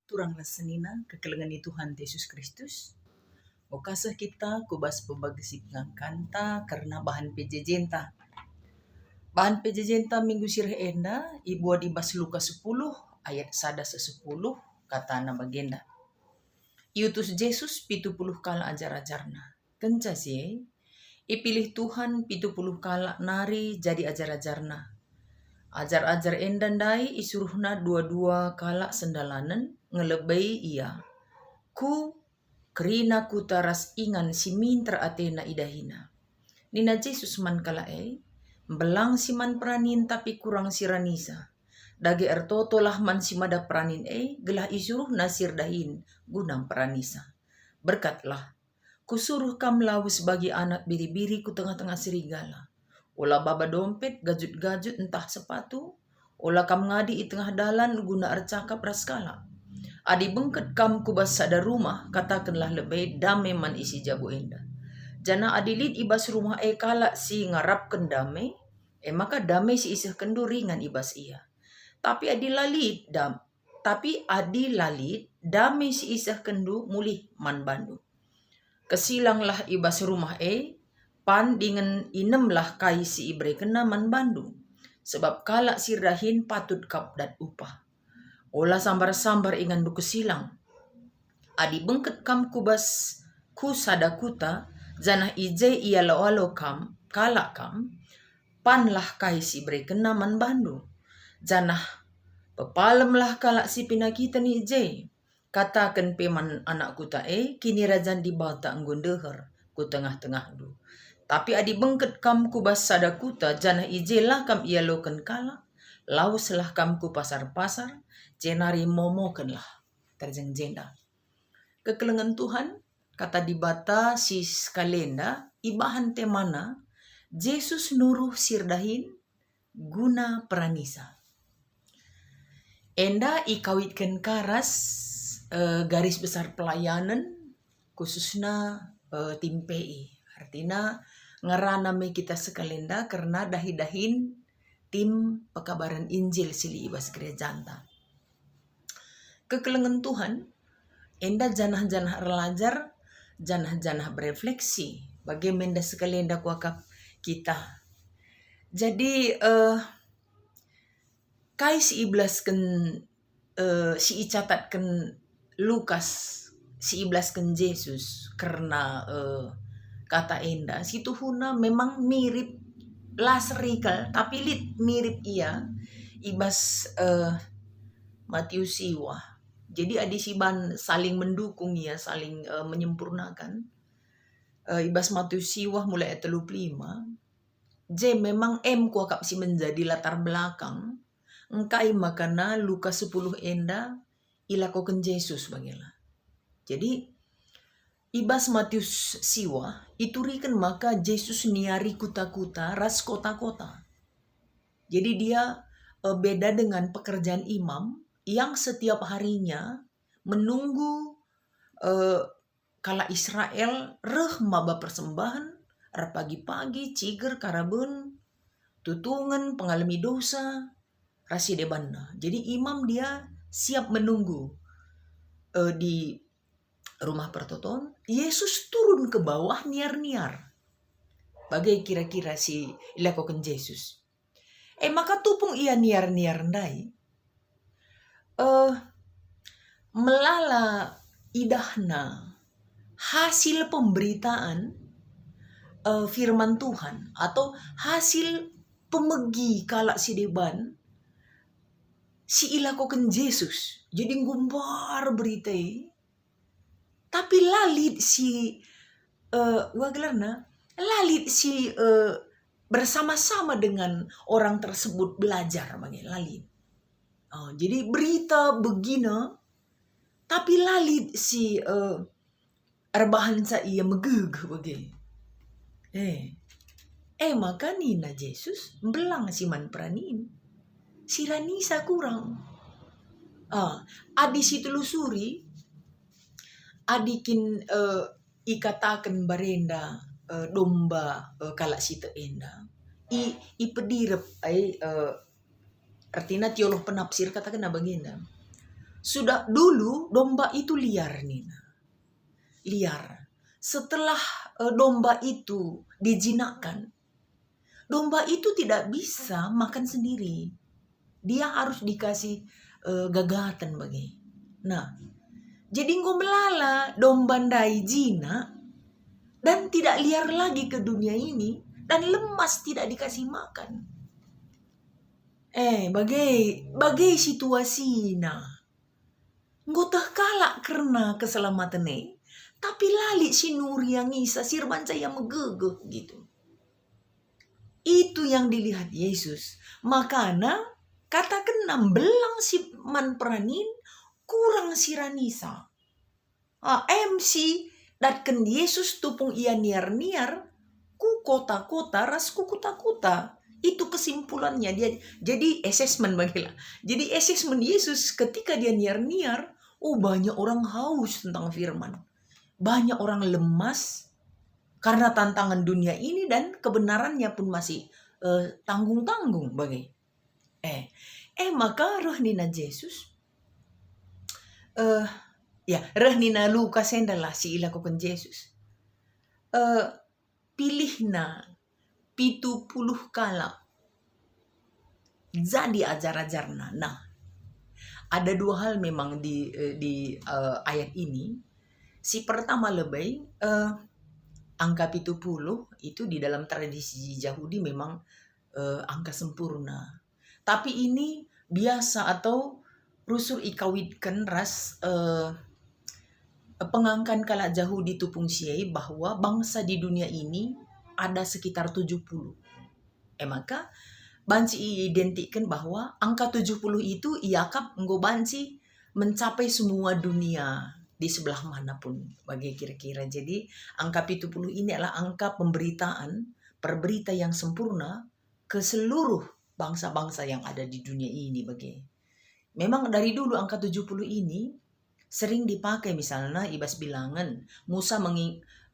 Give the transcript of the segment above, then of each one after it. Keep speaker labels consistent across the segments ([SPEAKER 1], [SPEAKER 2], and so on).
[SPEAKER 1] Turang lasanina kekelengan Tuhan Yesus Kristus. O kasih kita kubas pebagsi kanta karena bahan pejejenta. Bahan pejejenta minggu sirah enda ibu di bas Lukas 10 ayat 1-10 kata na bagenda. Iutus Yesus 70 kala ajar-ajarna. Kenca sih ipilih Tuhan 70 kala nari jadi ajar-ajarna. Ajar-ajar endandai isuruhna dua-dua kala sendalanan ngelebei ia. Ku kerina ku taras ingan si minter atena idahina. Nina Jesus man kalae, belang si man pranin tapi kurang siranisa. Dage ertoto lah man si mada pranin gelah isuruh nasir dahin gunam pranisa. Berkatlah, kusuruh kam lau sebagai anak biri-biri ku tengah-tengah serigala. Ola baba dompet, gajut-gajut entah sepatu. Ola kam ngadi i tengah dalan guna ercakap raskala. Adi bengket kam kubas sada rumah, katakanlah lebih damai man isi jabu enda. Jana adilid ibas rumah kala si ngarapkan damai, maka damai si isih kendu ringan ibas ia. Tapi adilalit damai si isih kendu mulih man bandu. Kesilanglah ibas rumah pan dengan inemlah kai si ibre kena man bandu. Sebab kala sirahin patut kapdat upah. Ola sambar-sambar ingan buku silang. Adi bengket kam kubas ku sadakuta, zanah ije ia lo kam, kala kam, panlah kai si ibre kena man bandu. Janah pepalemlah kala si pinakita ni ije. Katakan peman anakku kini rajan di bata anggundeher ku tengah-tengah du. Tapi adi bengket kam ku bas sadakuta jana ijelah kam ia loken kala, lauslah kam ku pasar-pasar, jenari momokenlah terjeng jenda. Kekelengan Tuhan kata di bata si kalenda ibahan temana Jesus nuruh sirdahin guna peranisa. Enda ikawitkan karas garis besar pelayanan khususnya tim PI. Artinya ngeraname kita sekalenda karena dahi-dahin tim pekabaran Injil sili ibas gereja janta. Kekelengan Tuhan, enda janah-janah relajar, janah-janah berefleksi bagaimana sekalenda kuakap kita. Jadi kai si iblaskan si icatatkan Lukas si iblaskan Yesus karena kata enda situ huna memang mirip lasrikal tapi mirip ia ibas Matius siwa. Jadi adisiban saling mendukung ya, saling menyempurnakan. Ibas Matius siwa mulai ayat 35. Memang kuakap si menjadi latar belakang. Engkai makana Lukas 10 enda ilakokan Yesus bagela. Jadi ibas Matius siwa iturikan maka Yesus niari kuta-kuta ras kota-kota. Jadi dia beda dengan pekerjaan imam yang setiap harinya menunggu kala Israel maba persembahan pagi-pagi ciger karabun tutungan pengalami dosa rasi debanna. Jadi imam dia siap menunggu di rumah pertoton. Yesus turun ke bawah niar-niar. Bagai kira-kira si ilakokan Yesus. Maka tupung ia niar-niar ndai. Melala idahna hasil pemberitaan firman Tuhan atau hasil pemegi kala si deban si ilakokan Yesus. Jadi ngumbar berita tapi lalit si lalit si bersama-sama dengan orang tersebut belajar bagi lalit. Jadi berita begina tapi lalit si erbahan sa ia megeg bagi. Maka nina Yesus belang si man pranin. Si ranisa kurang. Adi si telusuri adikin ikatakan barenda domba kala si teenda. I pedirep artinya tioloh penafsir katakan na bagenda. Sudah dulu domba itu liar, Nina. Liar. Setelah domba itu dijinakkan, domba itu tidak bisa makan sendiri. Dia harus dikasih gagatan bagi. Nah, jadi melala domba ndai jina dan tidak liar lagi ke dunia ini dan lemas tidak dikasih makan. Bagai situasinya. Ngotah kalak karena keselamatan tapi lali si Nuri yang isa sirban saya megegeh gitu. Itu yang dilihat Yesus. Makanya katakan belang si man peranin kurang si ranisa. MC datken Yesus tupung ia niar-niar ku kota-kota ras ku kuta-kuta. Itu kesimpulannya dia. Jadi assessment bagilah. Jadi assessment Yesus ketika dia niar-niar, banyak orang haus tentang firman. Banyak orang lemas karena tantangan dunia ini dan kebenarannya pun masih tanggung-tanggung bagi. Maka rohnina Yesus rohnina Lukas adalah si ilakukan Yesus. Pilihna 70 kala jadi ajar-ajarna. Nah, ada dua hal memang di ayat ini. Si pertama lebih angka 70 itu di dalam tradisi Yahudi memang angka sempurna. Tapi ini biasa atau rusur ikawitkan ras pengangkan kala Yahudi tupung siai bahwa bangsa di dunia ini ada sekitar 70. Maka banci identikkan bahwa angka 70 itu iakap banci mencapai semua dunia di sebelah manapun bagi kira-kira. Jadi angka 70 ini adalah angka perberita yang sempurna ke seluruh bangsa-bangsa yang ada di dunia ini bagi. Memang dari dulu angka 70 ini sering dipakai, misalnya ibas bilangan Musa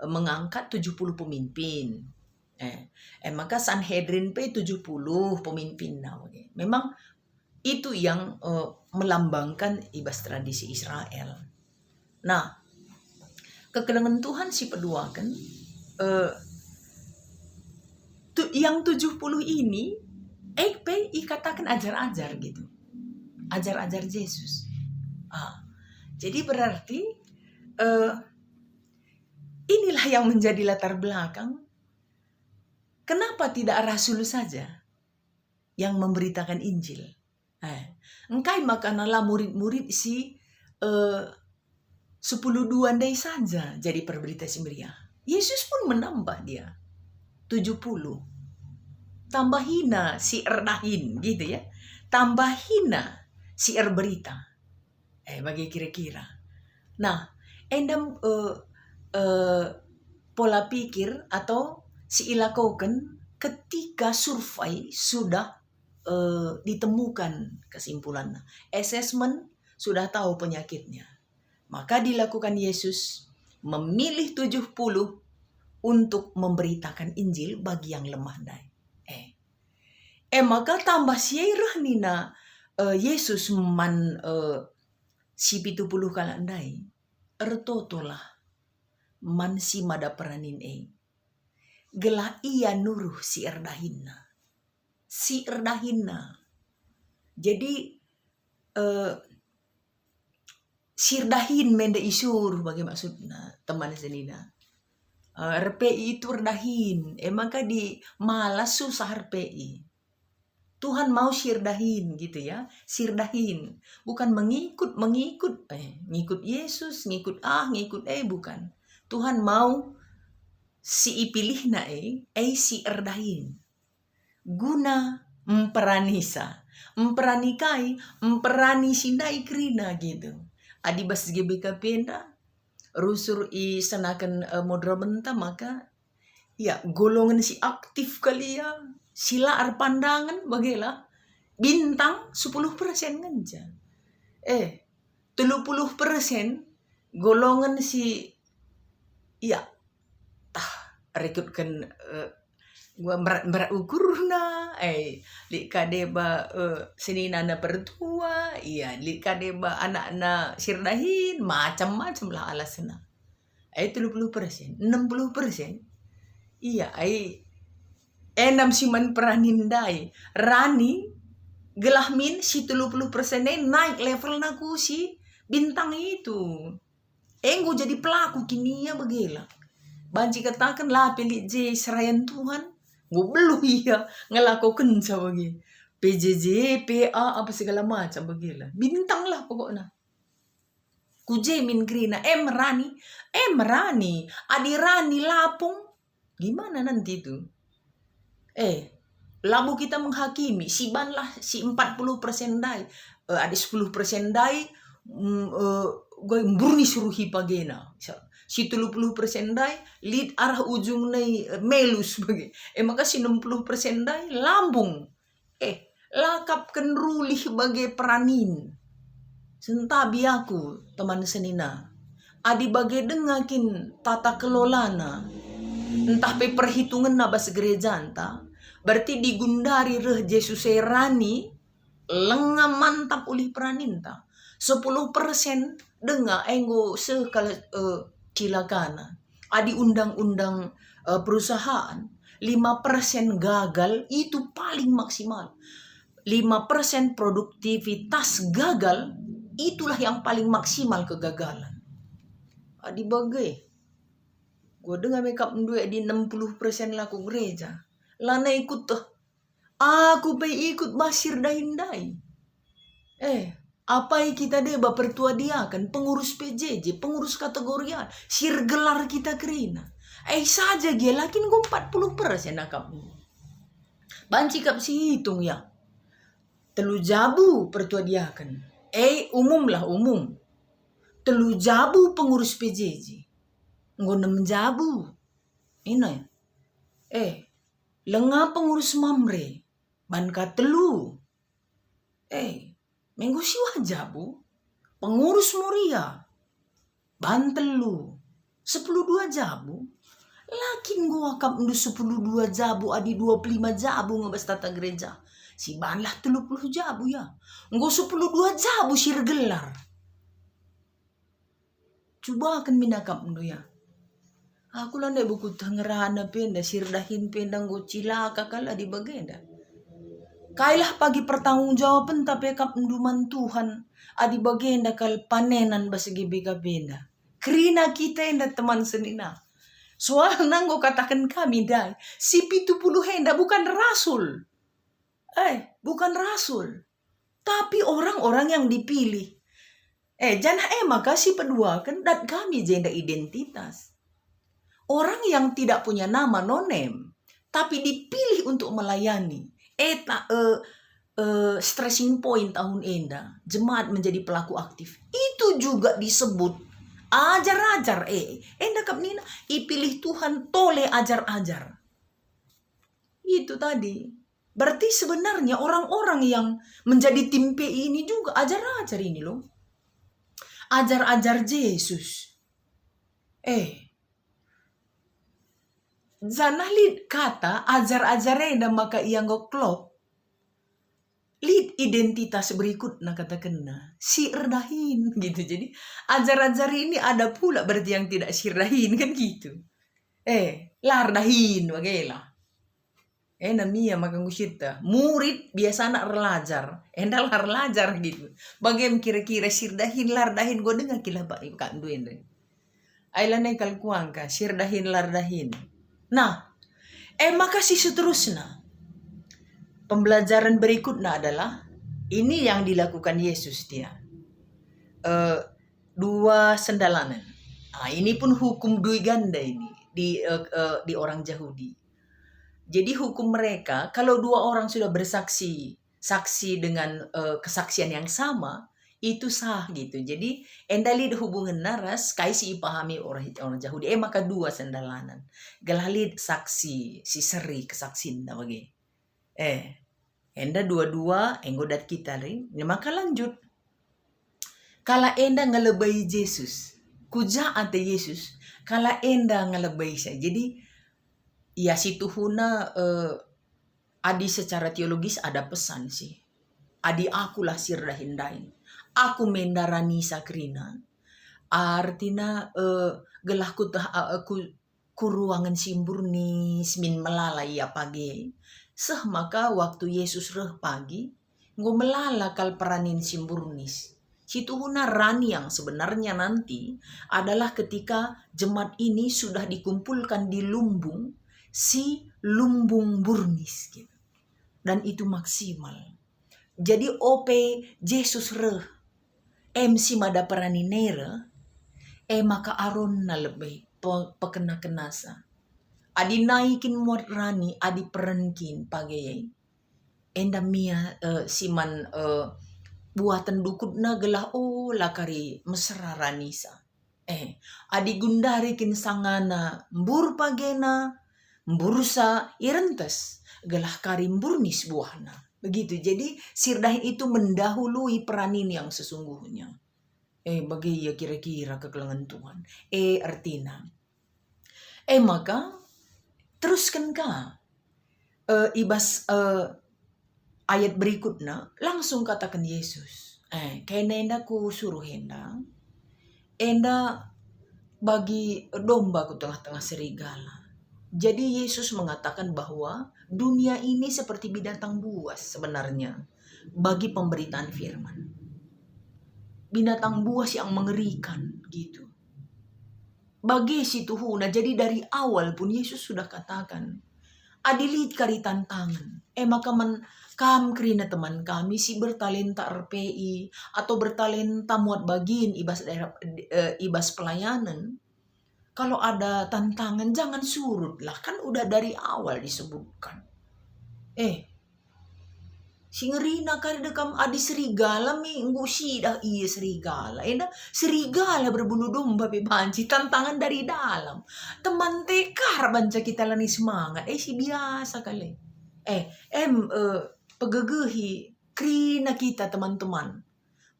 [SPEAKER 1] mengangkat 70 pemimpin. Maka Sanhedrin 70 pemimpin. Memang itu yang melambangkan ibas tradisi Israel. Nah, kekelengan Tuhan si pedua kan yang 70 ini ikatakan ajar-ajar gitu. Ajar-ajar Yesus. Jadi berarti inilah yang menjadi latar belakang kenapa tidak rasul saja yang memberitakan Injil. Engkai makanalah murid-murid si 10 duandai saja jadi perberita Simria. Yesus pun menambah dia 70. Tambahina si erdahin gitu ya. Tambahina si erberita. Bagi kira-kira. Nah, endam pola pikir atau si ilakoken ketika survei sudah ditemukan kesimpulan. Assessment sudah tahu penyakitnya. Maka dilakukan Yesus memilih 70 untuk memberitakan Injil bagi yang lemah dai. Maka tambah syairah nina Yesus man si 70 kala dai. Ertotolah man si mada peranin Gelah ia nuruh si erdahinna. Si erdahinna. Jadi sirdahin mende isur bagi maksudnya teman senina. RPI itu erdahin. Maka di malas susah RPI. Tuhan mau sirdahin gitu ya. Sirdahin. Bukan mengikut. Ngikut Yesus, ngikut bukan. Tuhan mau si ipilihna si erdahin. Guna memperanisa. Memperani sindai krina gitu. Adibas GBK penda rusur i senakan modra benta maka ya golongan si aktif kali ya sila pandangan bagilah bintang 10% nganja 30% golongan si ya rekrutkan gua berat ukur na li kadeba senina na pertua iya li kadeba anak na sirdahin macam-macam lah alasna 30%, 60%. Iya, enam siman peranindai. Rani gelahmin si 30% naik level naku si bintang itu. Enggo jadi pelaku kimia begila. Banci katakan lah pilih J serayan Tuhan. Gue belum iya ngelakukan bagi PJJ, PA apa segala macam begila. Bintang lah pokoknya. Kuje min grina merani adi rani lapung gimana nanti itu labu kita menghakimi si ban lah si 40% dai ada 10% dai gue murni suruh hipagena si 30% dai lead arah ujung nai melus bagi maka si 60% dai lambung lakapkan rulih bagai peranin sentabi aku teman senina adi bagai dengakin tata kelolana entah pe perhitungan na bas gereja anta berarti digundari reh Yesus rani lengah mantap ulih peraninta 10% denga enggo sekala cilakana adi undang-undang perusahaan 5% gagal itu paling maksimal 5% produktivitas gagal itulah yang paling maksimal kegagalan. Adi bagai. Gue dengar makeup duit di 60% laku gereja. Lana ikut tuh. Aku pay ikut basir dahindai. Apa yang kita deba pertua dia kan pengurus PJJ, pengurus kategorian, sir gelar kita kerina. Saja dia lakin gue 40% nakapmu. Banci kap si hitung ya. Telu jabu pertua dia kan. Umum lah umum. Telu jabu pengurus PJJ. Nggo 6 jabu. Ina. Lengah pengurus mamre. Banka telu. Minggu siwa jabu. Pengurus muria. Ban telu. 12 jabu. Lakin gua akap ndu 12 jabu adi 25 jabu ngebas tata gereja. Si banlah 30 jabu ya. Nggo 12 jabu sir gelar. Coba akan minakap ndo ya. Aku lah buku tangerana penda sirdahin penda nggo cilaka kala di bagenda. Kailah pagi pertanggungjawaban tapi kap nduman Tuhan adi bagenda kal panenan basagi bega benda. Kerina kita enda teman senina. Soal nanggo katakan kami dai. Si 70 henda bukan rasul. Bukan rasul. Tapi orang-orang yang dipilih. Jangan maka si pedua kan dat kami jenda identitas. Orang yang tidak punya nama no-name. Tapi dipilih untuk melayani. Stressing point tahun enda. Jemaat menjadi pelaku aktif. Itu juga disebut ajar-ajar. Enda kap nina. Ipilih Tuhan tole ajar-ajar. Itu tadi. Berarti sebenarnya orang-orang yang menjadi tim PI ini juga ajar-ajar ini loh. Ajar-ajar Yesus. Zanah lid kata ajar-ajarnya maka ia ngoklop. Lid identitas berikut na kata kena. Si erdahin gitu. Jadi ajar-ajar ini ada pula berarti yang tidak sirdahin kan gitu. Lardahin bagaimana. Namia makan gusita. Murid biasa anak relajar. Endal relajar gitu. Bagaimana kira-kira sirdahin lardahin gue dengar kila pak ikan duin deh. Ailanai kalkuangka sirdahin lardahin. Nah, makasih seterusnya. Pembelajaran berikutnya adalah ini yang dilakukan Yesus dia. 2 sendalanan. Ini pun hukum dui ganda ini di orang Yahudi. Jadi hukum mereka kalau 2 orang sudah bersaksi dengan kesaksian yang sama itu sah gitu. Jadi endali hubungan naras kaisi ipahami orang Yahudi maka 2 sendalanan. Galalid saksi si seri kesaksin bagi. Enda 2 enggodat kita ring. Maka lanjut. Kala enda ngelebai Yesus. Kuja ante Yesus. Kala enda ngelebai saya. Jadi Ya situ huna adi secara teologis ada pesan sih. Adi akulah sirda hindain. Aku mendarani sakrina. Artinya gelah ku ruangan simburnis min melalai ya pagi. Seh maka waktu Yesus reh pagi, ngo melala kal peranin simburnis. Situ huna rani yang sebenarnya nanti adalah ketika jemaat ini sudah dikumpulkan di lumbung, si lumbung burnis gitu. Dan itu maksimal. Jadi ope Yesus reh MC mada peraninera maka aron na lebih pekena kenasa. Adi naikin muat rani adi perenkin pagayai. Enda mia siman buatan dukut na gelah lakari mesra ranisa. Adi gundari kin sangana mbur pagena mbursa irentes gelah kari mburnis buahna. Begitu. Jadi sirdah itu mendahului peranin yang sesungguhnya. Bagi ya kira-kira kekelengan Tuhan. Artinya. Maka teruskan ka ibas ayat berikutnya langsung katakan Yesus. Kayaknya enda ku suruh enda bagi domba ku tengah-tengah serigala. Jadi Yesus mengatakan bahwa dunia ini seperti binatang buas sebenarnya bagi pemberitaan firman. Binatang buas yang mengerikan gitu. Bagi situ huna, jadi dari awal pun Yesus sudah katakan, adilit kari tantangan. Maka kam kerina teman kami si bertalenta RPI atau bertalenta muat bagian ibas pelayanan. Kalau ada tantangan jangan surut lah, kan udah dari awal disebutkan. Singerina kari dekam adi serigala mi dah iya serigala. Serigala berbulu domba pe banci tantangan dari dalam. Teman tekar banca kita lani semangat. Si biasa kali. Pegegehi krina kita teman-teman.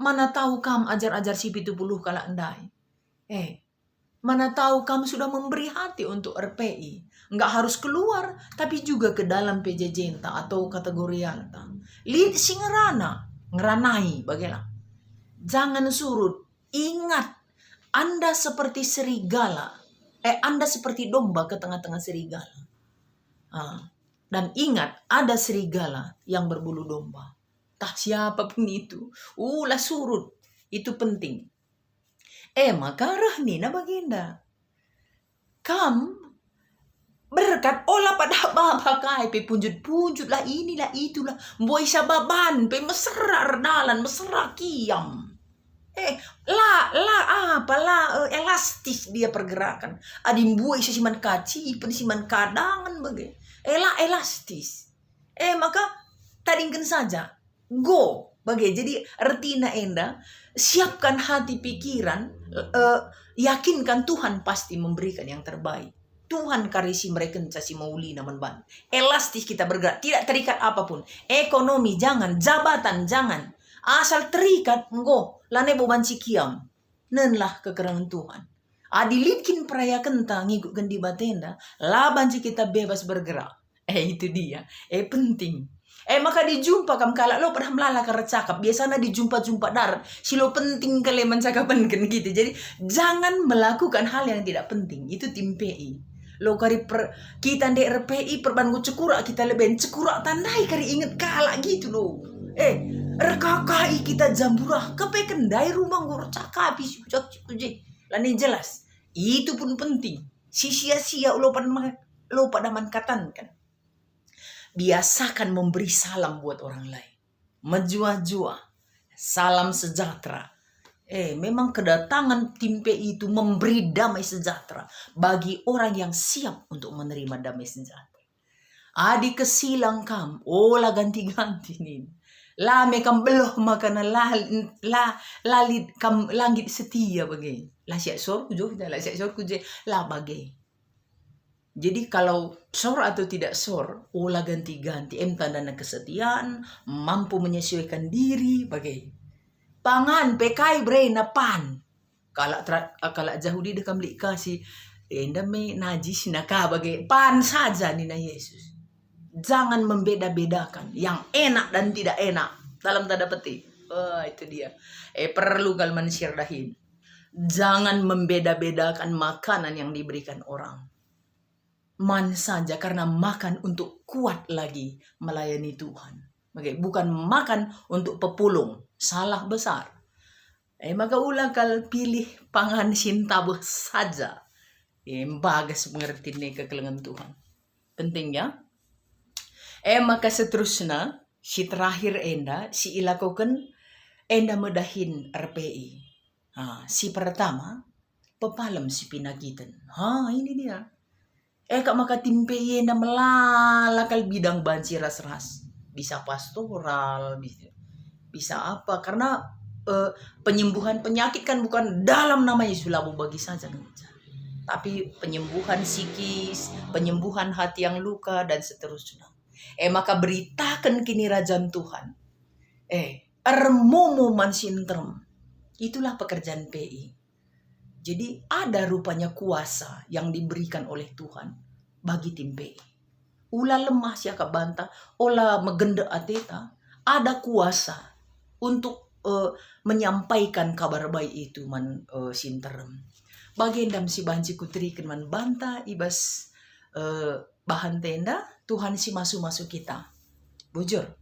[SPEAKER 1] Mana tahu kam ajar-ajar si 70 kala andai. Mana tahu kamu sudah memberi hati untuk RPI. Nggak harus keluar, tapi juga ke dalam PJ Jenta atau kategori Alta. Lihat ngeranai bagaimana. Jangan surut. Ingat, Anda seperti serigala. Anda seperti domba ke tengah-tengah serigala. Dan ingat, ada serigala yang berbulu domba. Tak siapapun itu. Lah surut. Itu penting. Maka rahnina baginda. Kam berkat olah pada babakai pe punjut-punjut lah inilah itulah. Boy sababan pe mesra redalan mesra kiam. Elastis dia pergerakan. Adim buai sesiman kaci pensiman kadangan bagai. Elastis. Maka tadingkan saja. Go. Bagai. Jadi artinya enda siapkan hati pikiran, yakinkan Tuhan pasti memberikan yang terbaik. Tuhan karisi mereka casi mauli naman ban. Elastis kita bergerak, tidak terikat apapun. Ekonomi jangan, jabatan jangan. Asal terikat, lane boban sikiam. Nenlah kekerangan Tuhan. Adilitkin peraya kenta ngikut gendi batenda, laban kita bebas bergerak. Itu dia. Penting. Maka dijumpa kam kala lo pernah melala karena cakap. Biasanya dijumpa-jumpa dar. Silo penting kalian mencakapan kan gitu. Jadi jangan melakukan hal yang tidak penting. Itu tim PI. Lo kari kita di RPI perbanku cekurak kita lebih cekurak tandai kari inget kala gitu lo. RKKI kita jamburah kepe kendai rumah ngor cakapi lani jelas. Itu pun penting. Sia-sia lo pada mankatan kan. Biasakan memberi salam buat orang lain. Menjua-jua. Salam sejahtera. Memang kedatangan tim PI itu memberi damai sejahtera bagi orang yang siap untuk menerima damai sejahtera. Adi kesilang kam. Lah ganti-ganti nih. Lah mekam beloh makana lalit kam langit setia bagai. Lah siap sor kujo. Lah siap sor kujo. Lah bagai. Jadi kalau sor atau tidak sor, olah ganti-ganti. Tandanya kesetiaan, mampu menyesuaikan diri, bagai. Pangan, pekai, brena, pan. Kalau jahudi dekam kasih Enda me najis naka bagai pan saja ni na Yesus. Jangan membeda-bedakan yang enak dan tidak enak dalam tanda petik. Wah, itu dia. Perlu kalian syirdahin. Jangan membeda-bedakan makanan yang diberikan orang. Man saja karena makan untuk kuat lagi melayani Tuhan. Bukan makan untuk pepulung. Salah besar. Maka ulang kal pilih pangan sintabeh saja. Bagas mengerti nih kekelengan Tuhan. Penting ya. Maka seterusnya si terakhir enda si ilakukan enda medahin RPI. Si pertama pepalem si pinagitan. Ini dia. Kak maka timpe enda melalakal bidang banci ras-ras. Bisa pastoral, bisa apa? Karena penyembuhan penyakit kan bukan dalam nama Yesus labu bagi saja. Tapi penyembuhan psikis, penyembuhan hati yang luka, dan seterusnya. Maka beritakan kini Rajan Tuhan. Ermomo mansinterm. Itulah pekerjaan PI. Jadi ada rupanya kuasa yang diberikan oleh Tuhan bagi tim PI. Ulah lemah siaka bantah, olah megende ateta, ada kuasa untuk menyampaikan kabar baik itu man sinterem. Bagendam si banci kutrikan man banta ibas bahan tenda Tuhan si masuk-masuk kita. Bujur.